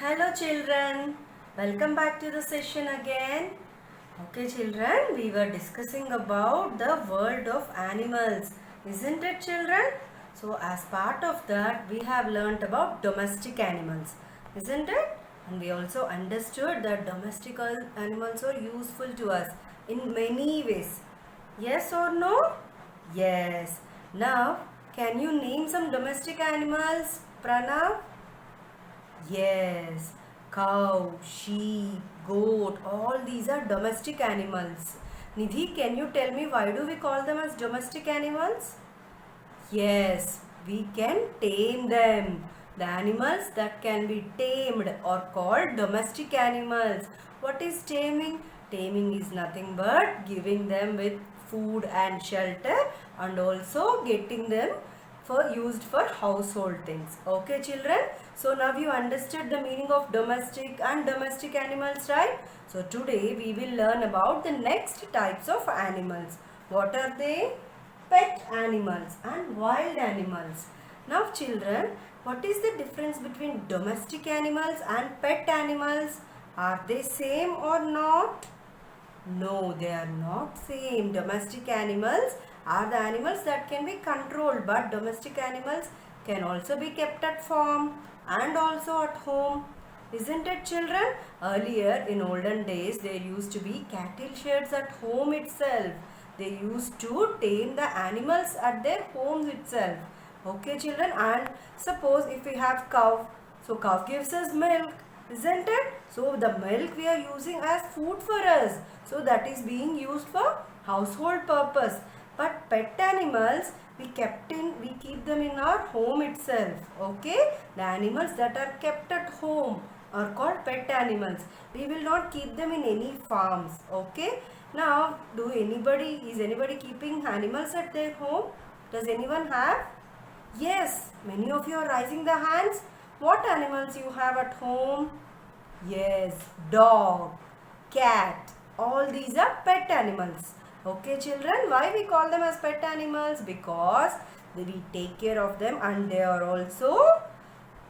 Hello children, welcome back to the session again. Okay children, we were discussing about the world of animals, isn't it children? So as part of that we have learnt about domestic animals, isn't it? And we also understood that domestic animals are useful to us in many ways. Yes or no? Yes. Now can you name some domestic animals, Pranav? Yes, cow, sheep, goat, all these are domestic animals. Nidhi, can you tell me why do we call them as domestic animals? Yes, we can tame them. The animals that can be tamed are called domestic animals. What is taming? Taming is nothing but giving them with food and shelter and also getting them for used for household things. Okay children? So now you understood the meaning of domestic and domestic animals, right? So today we will learn about the next types of animals. What are they? Pet animals and wild animals. Now children, what is the difference between domestic animals and pet animals? Are they same or not? No, they are not same. Domestic animals are the animals that can be controlled, but domestic animals can also be kept at farm and also at home. Isn't it children? Earlier in olden days there used to be cattle sheds at home itself. They used to tame the animals at their homes itself. Okay children, and suppose if we have cow, so cow gives us milk, isn't it? So the milk we are using as food for us. So that is being used for household purpose. But pet animals we keep them in our home itself. Okay? The animals that are kept at home are called pet animals. We will not keep them in any farms. Okay? Now, is anybody keeping animals at their home? Does anyone have? Yes, many of you are raising the hands. What animals you have at home? Yes, dog, cat, all these are pet animals. Okay children, why we call them as pet animals? Because we take care of them and they are also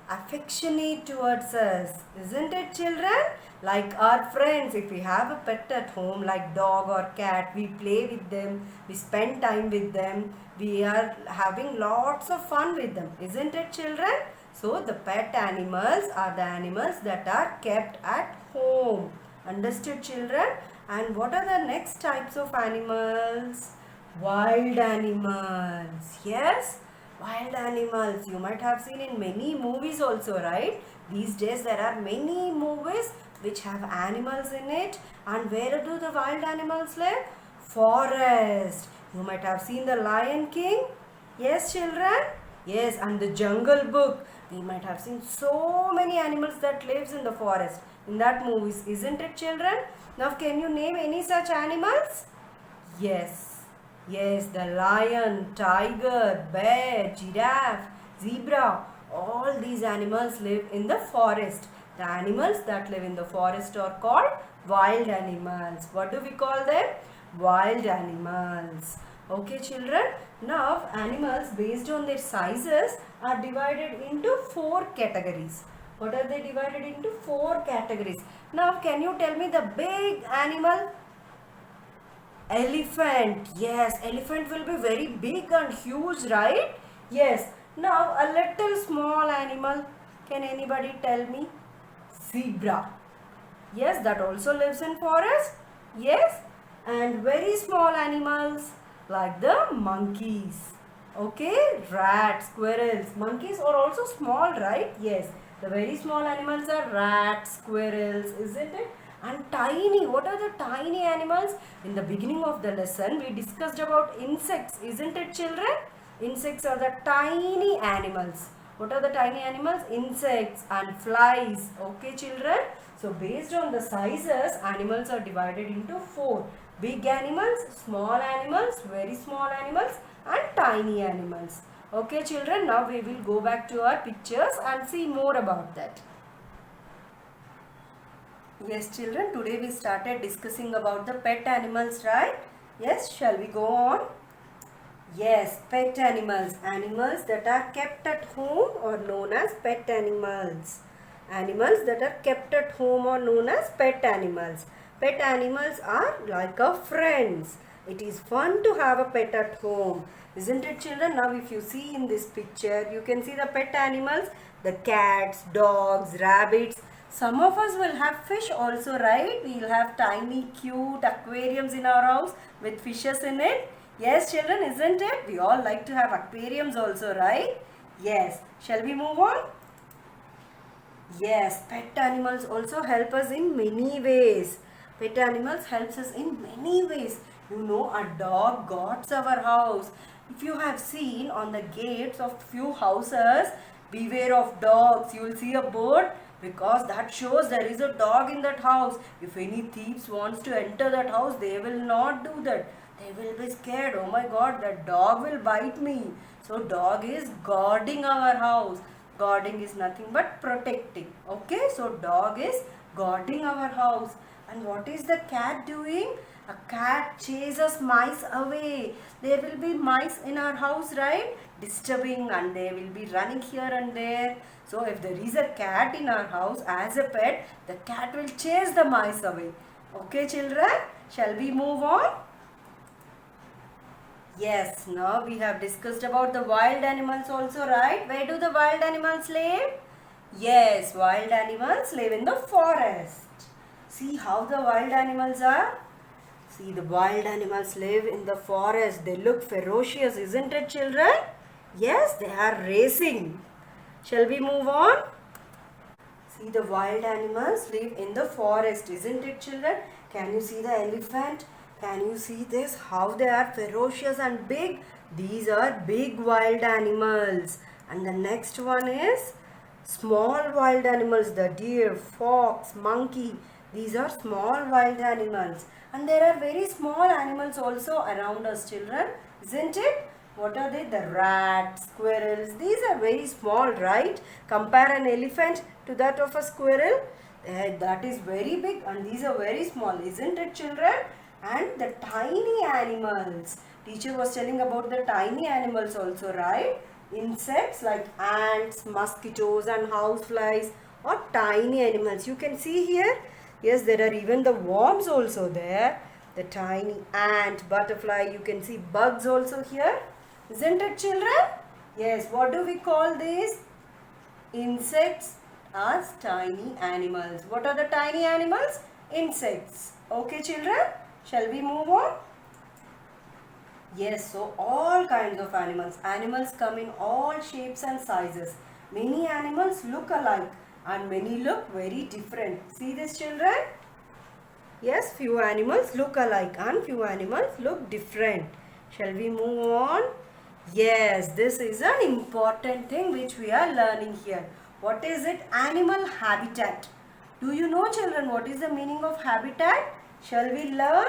affectionate towards us, isn't it children? Like our friends, if we have a pet at home like dog or cat, we play with them, we spend time with them, we are having lots of fun with them, isn't it children? So the pet animals are the animals that are kept at home. Understood children? And what are the next types of animals? Wild animals. Yes? Wild animals. You might have seen in many movies also, right? These days there are many movies which have animals in it. And where do the wild animals live? Forest. You might have seen the Lion King. Yes, children? Yes, and the Jungle Book. We might have seen so many animals that lives in the forest in that movies, isn't it children? Now can you name any such animals? Yes, yes, the lion, tiger, bear, giraffe, zebra, all these animals live in the forest. The animals that live in the forest are called wild animals. What do we call them? Wild animals. Okay children, now animals based on their sizes are divided into four categories. What are they divided into? Four categories. Now can you tell me the big animal? Elephant. Yes, elephant will be very big and huge, right? Yes. Now a little small animal. Can anybody tell me? Zebra. Yes, that also lives in forest. Yes. And very small animals like the monkeys. Okay, rats, squirrels. Monkeys are also small, right? Yes. The very small animals are rats, squirrels, isn't it? And tiny. What are the tiny animals? In the beginning of the lesson, we discussed about insects, isn't it, children? Insects are the tiny animals. What are the tiny animals? Insects and flies. Okay, children? So, based on the sizes, animals are divided into four. Big animals, small animals, very small animals and tiny animals. Okay, children? Now, we will go back to our pictures and see more about that. Yes, children, today we started discussing about the pet animals, right? Yes, shall we go on? Yes, pet animals. Animals that are kept at home are known as pet animals. Animals that are kept at home are known as pet animals. Pet animals are like our friends. It is fun to have a pet at home. Isn't it, children? Now if you see in this picture, you can see the pet animals, the cats, dogs, rabbits. Some of us will have fish also, right? We will have tiny cute aquariums in our house with fishes in it. Yes, children, isn't it? We all like to have aquariums also, right? Yes. Shall we move on? Yes, pet animals also help us in many ways. Pet animals helps us in many ways. You know, a dog guards our house. If you have seen on the gates of few houses, beware of dogs. You will see a board because that shows there is a dog in that house. If any thieves wants to enter that house, they will not do that. They will be scared. Oh my God, that dog will bite me. So dog is guarding our house. Guarding is nothing but protecting. Okay, so dog is guarding our house. And what is the cat doing? A cat chases mice away. There will be mice in our house, right? Disturbing, and they will be running here and there. So if there is a cat in our house as a pet, the cat will chase the mice away. Okay, children, shall we move on? Yes, now we have discussed about the wild animals also, right? Where do the wild animals live? Yes, wild animals live in the forest. See how the wild animals are? See, the wild animals live in the forest. They look ferocious, isn't it, children? Yes, they are racing. Shall we move on? See, the wild animals live in the forest, isn't it, children? Can you see the elephant? Can you see this? How they are ferocious and big? These are big wild animals. And the next one is small wild animals. The deer, fox, monkey. These are small wild animals. And there are very small animals also around us, children. Isn't it? What are they? The rats, squirrels. These are very small, right? Compare an elephant to that of a squirrel. That is very big and these are very small. Isn't it, children? And the tiny animals. Teacher was telling about the tiny animals also, right? Insects like ants, mosquitoes and houseflies are tiny animals. You can see here. Yes, there are even the worms also there. The tiny ant, butterfly. You can see bugs also here. Isn't it, children? Yes, what do we call these? Insects as tiny animals. What are the tiny animals? Insects. Okay, children? Shall we move on? Yes, so all kinds of animals. Animals come in all shapes and sizes. Many animals look alike and many look very different. See this, children? Yes, few animals look alike and few animals look different. Shall we move on? Yes, this is an important thing which we are learning here. What is it? Animal habitat. Do you know, children, what is the meaning of habitat? Shall we learn?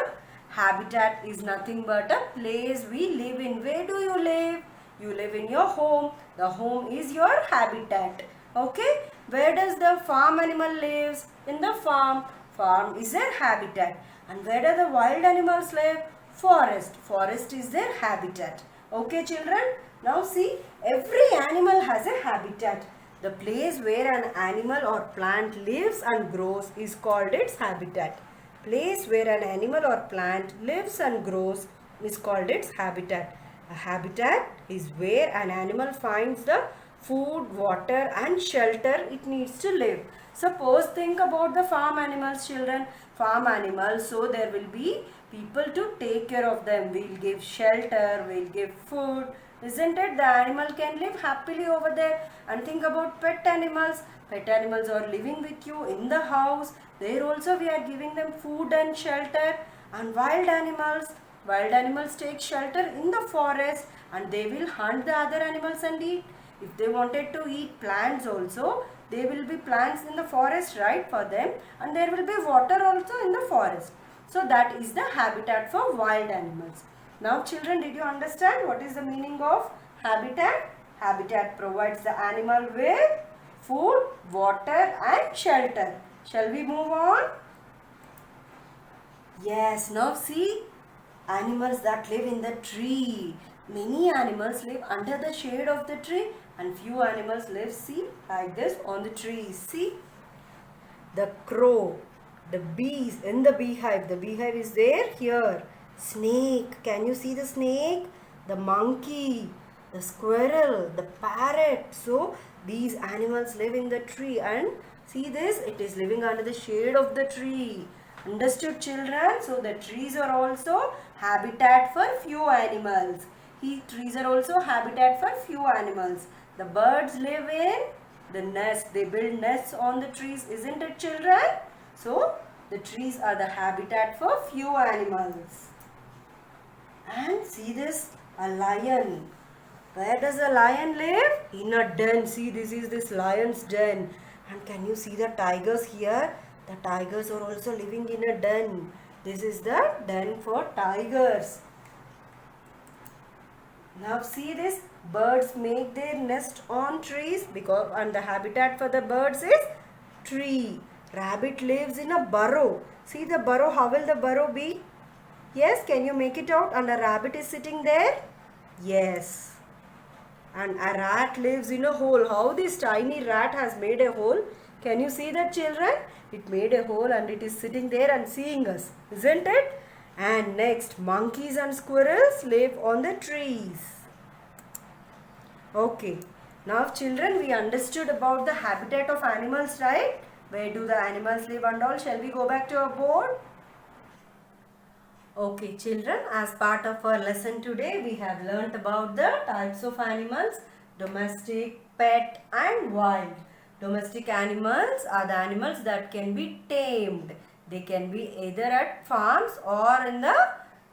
Habitat is nothing but a place we live in. Where do you live? You live in your home. The home is your habitat. Okay? Where does the farm animal lives? In the farm. Farm is their habitat. And where do the wild animals live? Forest. Forest is their habitat. Okay, children? Now see, every animal has a habitat. The place where an animal or plant lives and grows is called its habitat. Place where an animal or plant lives and grows is called its habitat. A habitat is where an animal finds the food, water and shelter it needs to live. Suppose think about the farm animals, children. Farm animals, so there will be people to take care of them. We'll give shelter, we'll give food. Isn't it? The animal can live happily over there. And think about pet animals. Pet animals are living with you in the house. There also we are giving them food and shelter. And wild animals take shelter in the forest and they will hunt the other animals and eat. If they wanted to eat plants also, there will be plants in the forest, right, for them, and there will be water also in the forest. So that is the habitat for wild animals. Now children, did you understand what is the meaning of habitat? Habitat provides the animal with food, water and shelter. Shall we move on? Yes, now see, animals that live in the tree. Many animals live under the shade of the tree and few animals live, see, like this on the trees. See, the crow, the bees in the beehive. The beehive is there here. Snake, can you see the snake? The monkey, the squirrel, the parrot. So these animals live in the tree, and see this, it is living under the shade of the tree. Understood, children? So the trees are also habitat for few animals. Trees are also habitat for few animals. The birds live in the nest. They build nests on the trees, isn't it, children? So the trees are the habitat for few animals. And see this, a lion. Where does a lion live? In a den. See, this lion's den. And can you see the tigers here? The tigers are also living in a den. This is the den for tigers. Now see this, birds make their nest on trees and the habitat for the birds is tree. Rabbit lives in a burrow. See the burrow, how will the burrow be? Yes, can you make it out? And a rabbit is sitting there? Yes. And a rat lives in a hole. How this tiny rat has made a hole? Can you see that, children? It made a hole and it is sitting there and seeing us, isn't it? And next, monkeys and squirrels live on the trees. Okay. Now children, we understood about the habitat of animals, right? Where do the animals live and all? Shall we go back to our board? Okay children, as part of our lesson today, we have learnt about the types of animals, domestic, pet and wild. Domestic animals are the animals that can be tamed. They can be either at farms or in the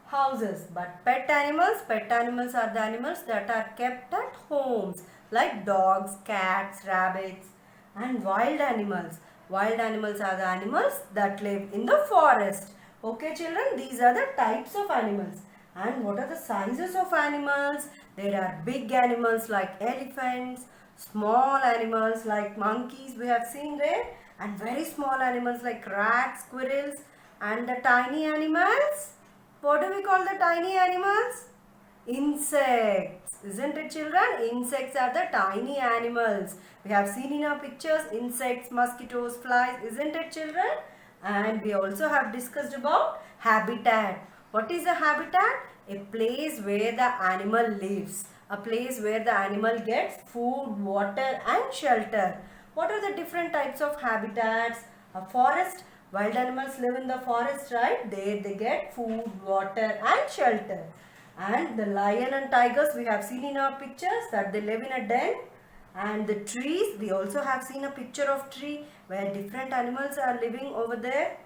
houses. But pet animals are the animals that are kept at homes, like dogs, cats, rabbits. And wild animals are the animals that live in the forest. Okay children, these are the types of animals. And what are the sizes of animals? There are big animals like elephants, small animals like monkeys we have seen there, and very small animals like rats, squirrels, and the tiny animals. What do we call the tiny animals? Insects. Isn't it children? Insects are the tiny animals. We have seen in our pictures insects, mosquitoes, flies. Isn't it children? And we also have discussed about habitat. What is a habitat? A place where the animal lives. A place where the animal gets food, water and shelter. What are the different types of habitats? A forest. Wild animals live in the forest, right? There they get food, water and shelter. And the lion and tigers, we have seen in our pictures that they live in a den. And the trees, we also have seen a picture of tree where different animals are living over there.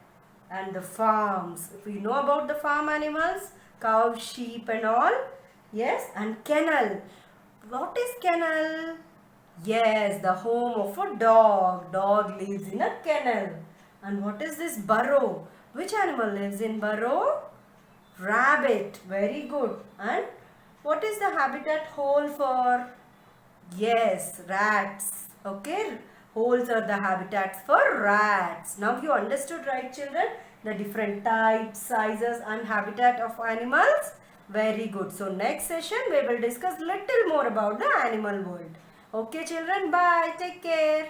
And the farms, if we know about the farm animals, cows, sheep and all. Yes, and kennel. What is kennel? Yes, the home of a dog. Dog lives in a kennel. And what is this burrow? Which animal lives in burrow? Rabbit. Very good. And what is the habitat hole for? Yes, rats. Okay, holes are the habitats for rats. Now you understood, right children? The different types, sizes and habitat of animals. Very good. So next session we will discuss little more about the animal world. Okay children, bye. Take care.